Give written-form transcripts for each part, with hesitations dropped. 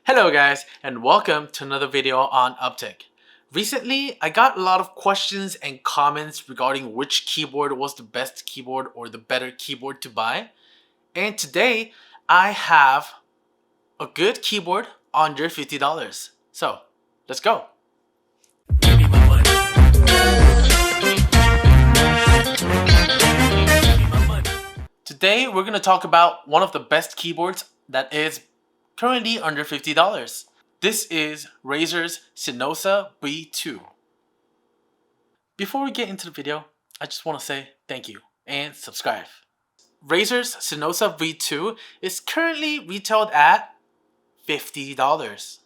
Hello guys, and welcome to another video on Uptick. Recently, I got a lot of questions and comments regarding which keyboard was the best keyboard or the better keyboard to buy. And today, I have a good keyboard under $50. So, let's go. Today, we're going to talk about one of the best keyboards that is currently under $50. This is Razer's Cynosa V2. Before we get into the video, I just want to say thank you and subscribe. Razer's Cynosa V2 is currently retailed at $50.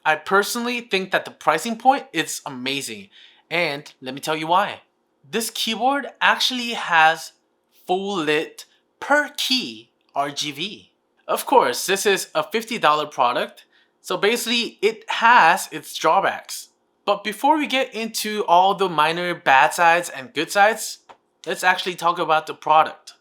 I personally think that the pricing point is amazing, and let me tell you why. This keyboard actually has full lit per key RGB. Of course, this is a $50 product, so basically it has its drawbacks. But before we get into all the minor bad sides and good sides, let's actually talk about the product.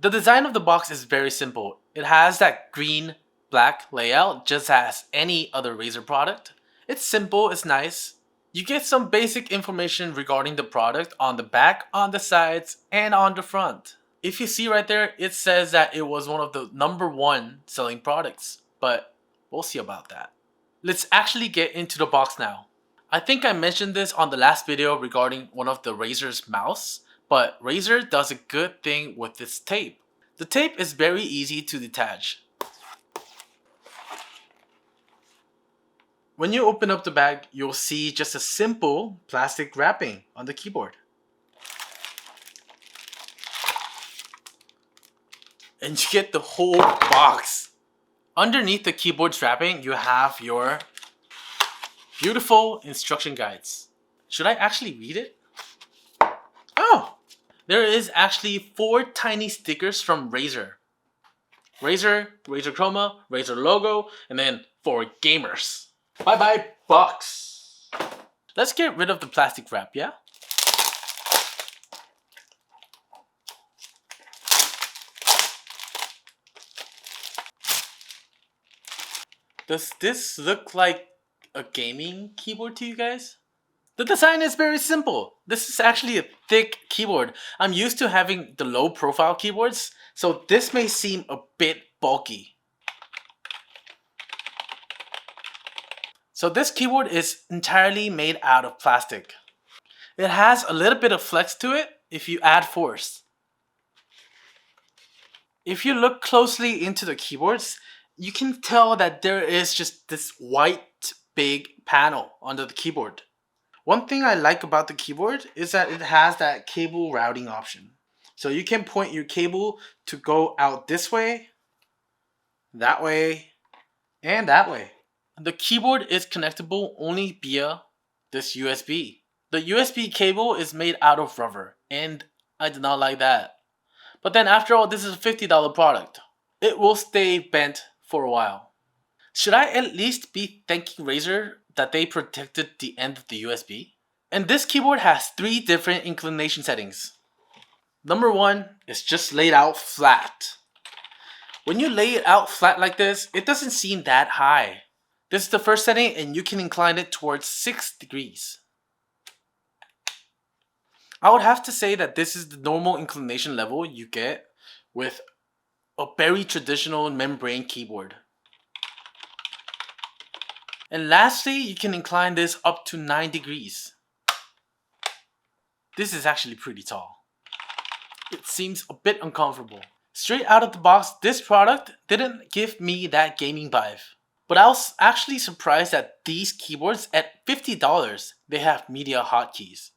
The design of the box is very simple. It has that green-black layout just as any other Razer product. It's simple, it's nice. You get some basic information regarding the product on the back, on the sides, and on the front. If you see right there, it says that it was one of the #1 selling products, but we'll see about that. Let's actually get into the box now. I think I mentioned this on the last video regarding one of the Razer's mouse, but Razer does a good thing with this tape. The tape is very easy to detach. When you open up the bag, you'll see just a simple plastic wrapping on the keyboard. And you get the whole box. Underneath the keyboard's wrapping, you have your beautiful instruction guides. Should I actually read it? Oh! There is actually 4 tiny stickers from Razer. Razer, Razer Chroma, Razer logo, and then for gamers. Bye bye box. Let's get rid of the plastic wrap, yeah? Does this look like a gaming keyboard to you guys? The design is very simple. This is actually a thick keyboard. I'm used to having the low profile keyboards, so this may seem a bit bulky. So this keyboard is entirely made out of plastic. It has a little bit of flex to it if you add force. If you look closely into the keyboards, you can tell that there is just this white big panel under the keyboard. One thing I like about the keyboard is that it has that cable routing option. So you can point your cable to go out this way, and that way. The keyboard is connectable only via this USB. The USB cable is made out of rubber, and I do not like that. But then after all, this is a $50 product. It will stay bent for a while. Should I at least be thanking Razer that they protected the end of the USB? And this keyboard has 3 different inclination settings. Number 1 is just laid out flat. When you lay it out flat like this, it doesn't seem that high. This is the first setting, and you can incline it towards 6 degrees. I would have to say that this is the normal inclination level you get with a very traditional membrane keyboard. And lastly, you can incline this up to 9 degrees. This is actually pretty tall. It seems a bit uncomfortable. Straight out of the box, this product didn't give me that gaming vibe. But I was actually surprised that these keyboards at $50, they have media hotkeys.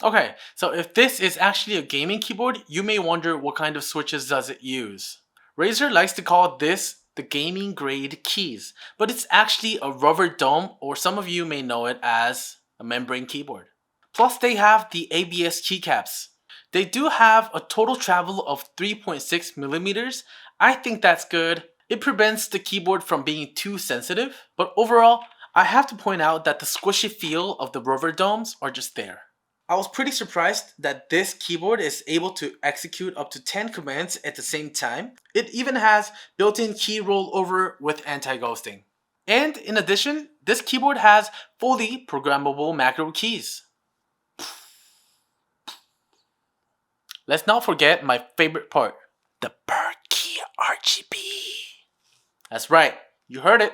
Okay, so if this is actually a gaming keyboard, you may wonder what kind of switches does it use. Razer likes to call this the gaming grade keys, but it's actually a rubber dome, or some of you may know it as a membrane keyboard. Plus they have the ABS keycaps. They do have a total travel of 3.6 millimeters. I think that's good. It prevents the keyboard from being too sensitive, but overall, I have to point out that the squishy feel of the rubber domes are just there. I was pretty surprised that this keyboard is able to execute up to 10 commands at the same time. It even has built-in key rollover with anti-ghosting. And in addition, this keyboard has fully programmable macro keys. Let's not forget my favorite part, the per key RGB. That's right, you heard it,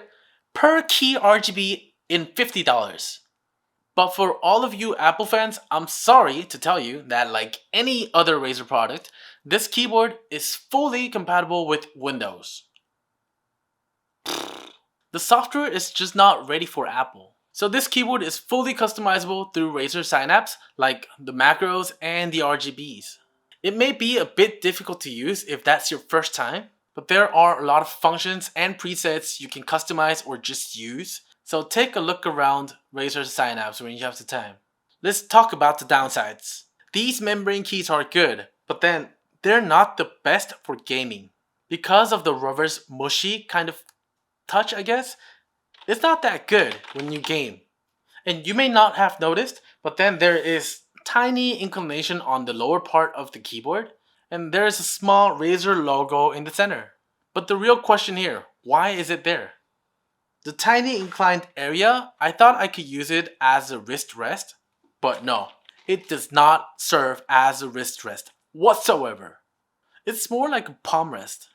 per key RGB in $50. But for all of you Apple fans, I'm sorry to tell you that like any other Razer product, this keyboard is fully compatible with Windows. The software is just not ready for Apple. So this keyboard is fully customizable through Razer Synapse, like the macros and the RGBs. It may be a bit difficult to use if that's your first time, but there are a lot of functions and presets you can customize or just use. So take a look around Razer Synapse when you have the time. Let's talk about the downsides. These membrane keys are good, but then they're not the best for gaming. Because of the reverse mushy kind of touch, I guess, it's not that good when you game. And you may not have noticed, but then there is tiny inclination on the lower part of the keyboard, and there is a small Razer logo in the center. But the real question here, why is it there? The tiny inclined area, I thought I could use it as a wrist rest, but no, it does not serve as a wrist rest whatsoever. It's more like a palm rest.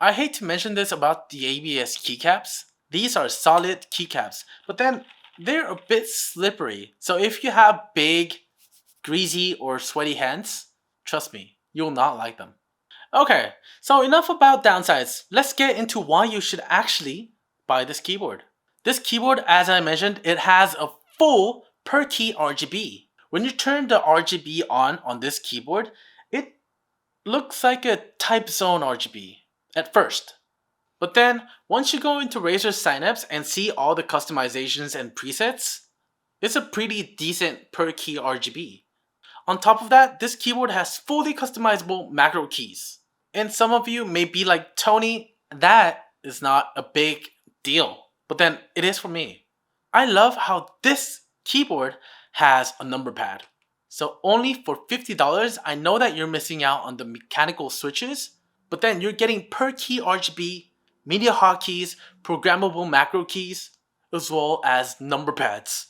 I hate to mention this about the ABS keycaps. These are solid keycaps, but then they're a bit slippery. So if you have big, greasy, or sweaty hands, trust me, you'll not like them. Okay, so enough about downsides. Let's get into why you should actually buy this keyboard. This keyboard, as I mentioned, it has a full per key RGB. When you turn the RGB on this keyboard, it looks like a type zone RGB at first. But then, once you go into Razer Synapse and see all the customizations and presets, it's a pretty decent per key RGB. On top of that, this keyboard has fully customizable macro keys. And some of you may be like, Tony, that is not a big deal. But then it is for me. I love how this keyboard has a number pad. So only for $50, I know that you're missing out on the mechanical switches, but then you're getting per key RGB, media hotkeys, programmable macro keys, as well as number pads.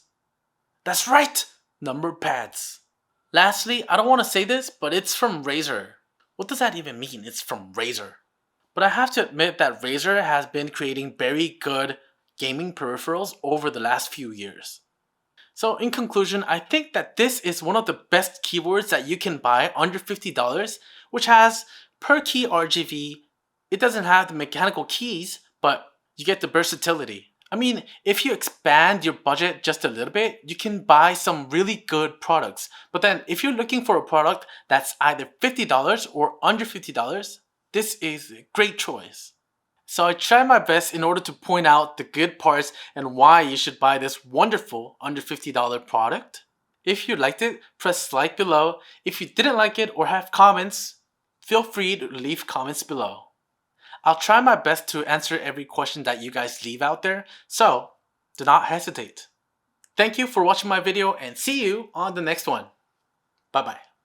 That's right, number pads. Lastly, I don't want to say this, but it's from Razer. What does that even mean? It's from Razer. But I have to admit that Razer has been creating very good gaming peripherals over the last few years. So in conclusion, I think that this is one of the best keyboards that you can buy under $50, which has per key RGB. It doesn't have the mechanical keys, but you get the versatility. I mean, if you expand your budget just a little bit, you can buy some really good products. But then if you're looking for a product that's either $50 or under $50, this is a great choice. So I try my best in order to point out the good parts and why you should buy this wonderful under $50 product. If you liked it, press like below. If you didn't like it or have comments, feel free to leave comments below. I'll try my best to answer every question that you guys leave out there, so do not hesitate. Thank you for watching my video and see you on the next one. Bye bye.